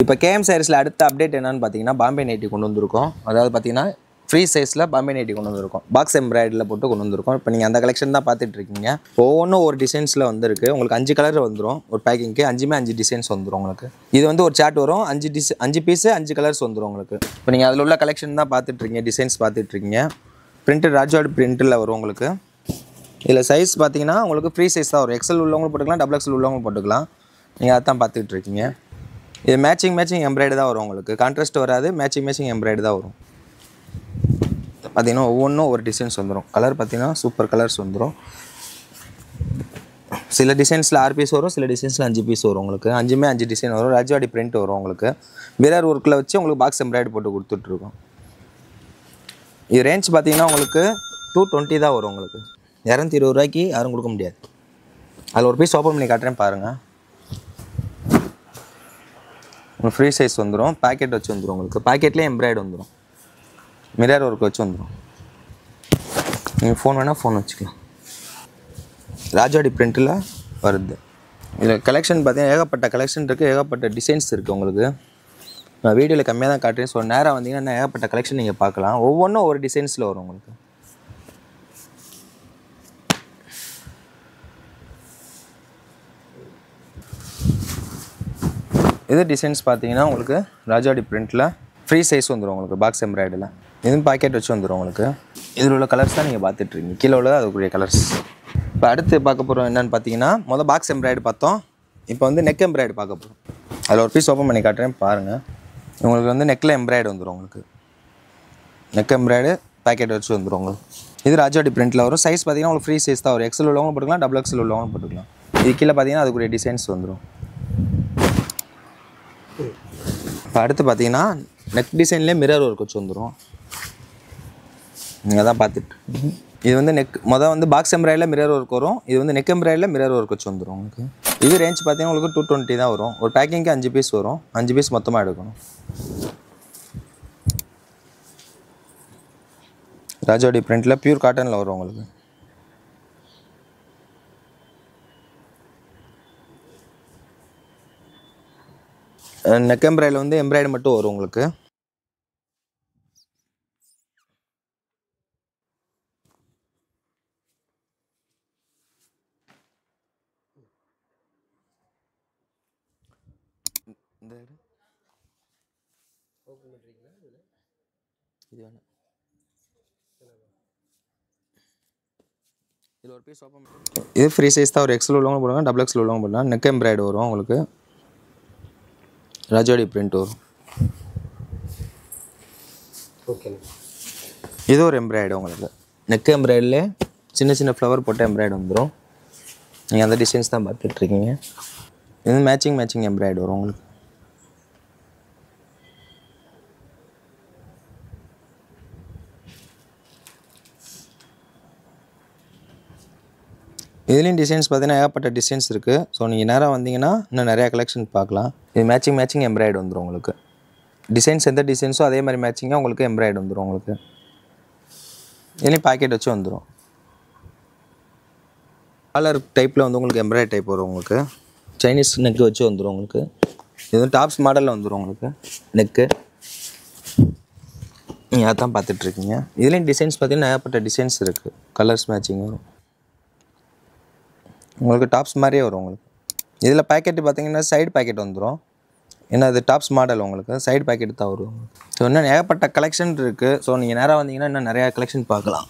இப்போ கேஎம் சாரீஸில் அடுத்த அப்டேட் என்னன்னு பார்த்தீங்கன்னா பாம்பே நைட்டி கொண்டு வந்திருக்கோம். அதாவது பார்த்தீங்கன்னா ஃப்ரீ சைஸில் பாம்பே நைட்டி கொண்டு வந்திருக்கோம். பாக்ஸ் எம்ப்ராய்டரியில் போட்டு கொண்டு வந்திருக்கோம். இப்போ நீங்கள் அந்த கலெக்ஷன் தான் பார்த்துட்டு இருக்கீங்க. ஒவ்வொன்றும் ஒரு டிசைன்ஸில் வந்துருக்கு. உங்களுக்கு 5 கலர் வந்துடும் ஒரு பேக்கிங்க்கு. 5 டிசைன்ஸ் வந்துடும் உங்களுக்கு. இது வந்து ஒரு சார்ட் வரும். 5 பீஸு 5 கலர்ஸ் வந்துடும் உங்களுக்கு. இப்போ நீங்கள் அதில் உள்ள கலெக்ஷன் தான் பார்த்துட்ருக்கீங்க, டிசைன்ஸ் பார்த்துட்ருக்கீங்க. பிரிண்டட் ராஜாவோட பிரிண்டில் வரும் உங்களுக்கு. இதில் சைஸ் பார்த்தீங்கன்னா உங்களுக்கு ஃப்ரீ சைஸ் தான் வரும். எக்ஸல் உள்ளவங்களும் போட்டுக்கலாம், டபுள் எக்ஸல் உள்ளவங்களும் போட்டுக்கலாம். நீங்கள் அதான் பார்த்துட்டு இருக்கீங்க. இது மேட்சிங் எம்ப்ராய்டு தான் வரும் உங்களுக்கு. கான்ட்ராஸ்ட் வராது, மேட்சிங் எம்ப்ராய்டு தான் வரும். பார்த்தீங்கன்னா ஒவ்வொன்றும் ஒரு டிசைன்ஸ் வந்துடும். கலர் பார்த்தீங்கன்னா சூப்பர் கலர்ஸ் வந்துடும். சில டிசைன்ஸில் 6 பீஸ் வரும், சில டிசைன்ஸில் 5 பீஸ் வரும் உங்களுக்கு. 5 டிசைன் வரும். ராஜவாடி பிரிண்ட் வரும் உங்களுக்கு. மிரர் ஒர்க்கில் வச்சு உங்களுக்கு பாக்ஸ் எம்ப்ராய்டு போட்டு கொடுத்துட்ருக்கோம். இது ரேஞ்ச் பார்த்தீங்கன்னா உங்களுக்கு 220 தான் வரும் உங்களுக்கு. 220 ரூபாய்க்கு யாரும் கொடுக்க முடியாது. அதில் ஒரு பீஸ் ஓப்பன் பண்ணி காட்டுறேன் பாருங்கள். உங்களுக்கு ஃப்ரீ சைஸ் வந்துடும். பேக்கெட் வச்சு வந்துடும் உங்களுக்கு. பேக்கெட்லேயே எம்ப்ராய்டு வந்துடும். மிரர் ஒர்க் வச்சு வந்துடும். நீங்கள் ஃபோன் வேணால் ஃபோன் வச்சுக்கலாம். ராஜவாடி பிரிண்ட்டில் வருது. இதில் கலெக்ஷன் பார்த்தீங்கன்னா ஏகப்பட்ட கலெக்ஷன் இருக்குது, ஏகப்பட்ட டிசைன்ஸ் இருக்குது உங்களுக்கு. நான் வீடியோவில் கம்மியாக தான் காட்டுறேன். ஸோ நேராக வந்தீங்கன்னா ஏகப்பட்ட கலெக்ஷன் நீங்கள் பார்க்கலாம். ஒவ்வொன்றும் ஒரு டிசைன்ஸில் வரும் உங்களுக்கு. இது டிசைன்ஸ் பார்த்தீங்கன்னா உங்களுக்கு ராஜவாடி பிரிண்ட்டில் ஃப்ரீ சைஸ் வந்துடும் உங்களுக்கு. பாக்ஸ் எம்ப்ராய்டில் இதுவும் பாக்கெட் வச்சு வந்துடும் உங்களுக்கு. இதில் உள்ள கலர்ஸ் தான் நீங்கள் பார்த்துட்ருக்கீங்க. கீழே உள்ள அதுக்குரிய கலர்ஸ். இப்போ அடுத்து பார்க்க போகிறோம் என்னென்னு பார்த்தீங்கன்னா, மொதல் பாக்ஸ் எம்ப்ராய்டு பார்த்தோம். இப்போ வந்து நெக் எம்ப்ராய்டு பார்க்க போகிறோம். அதில் ஒரு பீஸ் ஓப்பன் பண்ணி காட்டுறேன் பாருங்கள். உங்களுக்கு வந்து நெக்கில் எம்ப்ராய்டு வந்துடும் உங்களுக்கு. நெக் எம்ப்ராய்டு பேக்கெட் வச்சு வந்துடும் உங்களுக்கு. இது ராஜவாடி பிரிண்ட்டில் வரும். சைஸ் பார்த்தீங்கன்னா உங்களுக்கு ஃப்ரீ சைஸ் தான் வரும். எக்ஸல் உள்ளவங்க போட்டுக்கலாம், டபுள் எக்ஸல் உள்ளவங்க போட்டுக்கலாம். இது கீழே பார்த்தீங்கன்னா அதுக்குரிய டிசைன்ஸ் வந்துடும். இப்போ அடுத்து பார்த்தீங்கன்னா நெக் டிசைன்லேயே மிரர் ஒர்க் வச்சு வந்துடும். நீங்கள் தான் பார்த்துட்டு இது வந்து மொதல் வந்து பாக்ஸ் எம்ப்ராய்டில் மிரர் ஒர்க் வரும். இது வந்து நெக் எம்ப்ராய்டில் மிரர் ஒர்க் வச்சு வந்துடும் உங்களுக்கு. இது ரேஞ்ச் பார்த்தீங்கன்னா உங்களுக்கு 220 தான் வரும். ஒரு பேக்கிங்க்கு 5 பீஸ் வரும். 5 பீஸ் மொத்தமாக எடுக்கணும். ராஜவாடி பிரிண்ட்டில் பியூர் காட்டனில் வரும் உங்களுக்கு. நெக் எம்ப்ராய்டில் வந்து எம்ப்ராய்டு மட்டும் வரும் உங்களுக்கு. இது ஃப்ரீ சைஸ் தான். ஒரு எக்ஸல் உள்ளவங்க போடுவாங்க, டபுள் எக்ஸல் உள்ளவங்க போடலாம். நெக் எம்ப்ராய்டு வரும் உங்களுக்கு. ராஜவாடி பிரிண்ட் வரும். ஓகே. இது ஒரு எம்ப்ராய்டு உங்களுக்கு. நெக் எம்ப்ராய்டில் சின்ன ஃப்ளவர் போட்டு எம்ப்ராய்டு வந்துடும். நீங்கள் அந்த டிசைன்ஸ் தான் பார்த்துட்ருக்கீங்க. இது மேட்சிங் எம்ப்ராய்டு வரும் உங்களுக்கு. இதுலேயும் டிசைன்ஸ் பார்த்தீங்கன்னா ஏகப்பட்ட டிசைன்ஸ் இருக்குது. ஸோ நீங்கள் நேராக வந்தீங்கன்னா இன்னும் நிறையா கலெக்ஷன் பார்க்கலாம். இது மேட்சிங் எம்ப்ராய்டு வந்துடும் உங்களுக்கு. டிசைன்ஸ் எந்த டிசைன்ஸோ அதே மாதிரி மேட்சிங்காக உங்களுக்கு எம்ப்ராய்டு வந்துடும் உங்களுக்கு. இதுலேயும் பாக்கெட் வச்சு வந்துடும். காலர் டைப்பில் வந்து உங்களுக்கு எம்ப்ராய்டு டைப் வரும் உங்களுக்கு. சைனீஸ் நெக்கு வச்சு வந்துடும் உங்களுக்கு. இது வந்து டாப்ஸ் மாடலில் வந்துடும் உங்களுக்கு நெக்கு. நீங்கள் அதான் பார்த்துட்ருக்கீங்க. இதுலேயும் டிசைன்ஸ் பார்த்தீங்கன்னா ஏகப்பட்ட டிசைன்ஸ் இருக்குது. கலர்ஸ் மேட்சிங் வரும் உங்களுக்கு. டாப்ஸ் மாதிரியே வரும் உங்களுக்கு. இதில் பேக்கெட்டு பார்த்தீங்கன்னா சைடு பேக்கெட் வந்துடும். ஏன்னா இது டாப்ஸ் மாடல் உங்களுக்கு. சைடு பேக்கெட் தான் வரும். ஸோ இன்னும் ஏகப்பட்ட கலெக்ஷன் இருக்குது. ஸோ நீங்கள் நேராக வந்தீங்கன்னா இன்னும் நிறையா கலெக்ஷன் பார்க்கலாம்.